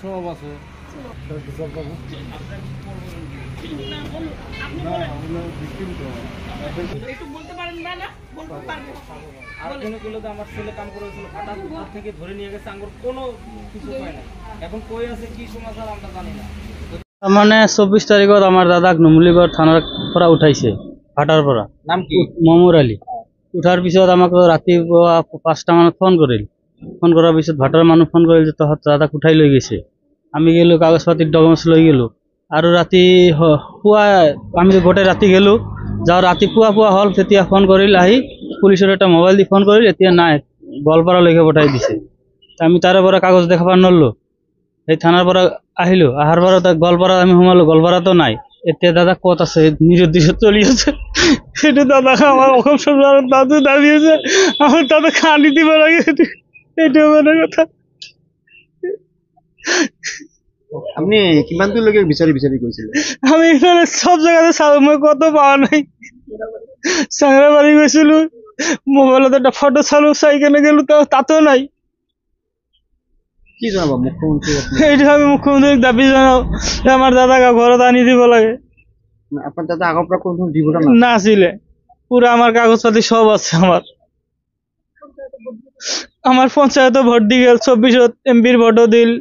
সব আছে আমার ছেলে কাম করেছিল হঠাৎ থেকে ধরে নিয়ে গেছে আঙ্গুর কোনো কিছু পায় না এখন কই আছে কি সমাচার আমরা জানি না। মানে 24 তারিখত আমার দাদাক নুমলিগড় থানার পৰা উঠাইছে ভাটাৰ পৰা। নাম কি? মমুৰ আলী। উঠাৰ পিছত আমাক ৰাতিপুৱা 5টা মানত ফোন কৰিল। ফোন কৰাৰ পিছত ভাটাৰ মানুহ ফোন কৰিল যে তহঁত দাদাক উঠাই লৈ গৈছে। আমি গেলো কাগজ পাতিৰ ডকুমেণ্টছ লৈ গেলো আৰু ৰাতি পুৱা আমি গোটেই ৰাতি গেলো যাওঁ ৰাতি পুৱা হ'ল তেতিয়া ফোন কৰিল আহি পুলিচৰ এটা মোবাইল দি ফোন কৰিল এতিয়া নাই গোৱালপাৰালৈকে পঠাই দিছে। আমি তাৰে পৰা কাগজ দেখাব নৰলো এই থানাৰ পৰা আহিলো আহাৰ পৰা গোৱালপাৰা আমি সোমালো গোৱালপাৰাতো নাই এতিয়া দাদা ক'ত আছে নিৰুদ্দেশ চলি আছে সেইটো দাদাক আমাৰ অসম চৰকাৰৰ দাদু দাবী আছে আমাৰ দাদাক আনি দিব লাগে এইটো মানে কথা। আপনি কিমান দূৰলৈকে বিচাৰি গৈছিল? আমি এখানে সব জায়গাতে চালো মই কত পাওয়া নাই চাংরাবাড়ি গৈছিলো মোবাইলত একটা ফটো চালো চাই কেনে গেলো তাতেও নাই। কি জানাবো মুখ্যমন্ত্রী? এইটা আমি মুখ্যমন্ত্রীক দাবী জানাও যে আমার দাদাক ঘৰত আনি দিব লাগে। আপনার দাদা আগৰ পৰা কোনো দিব না আছিলে পুরা আমার কাগজ পাতি সব আছে আমার পঞ্চায়েত ভোট দি গেল 24 এমপির ভোটও দিল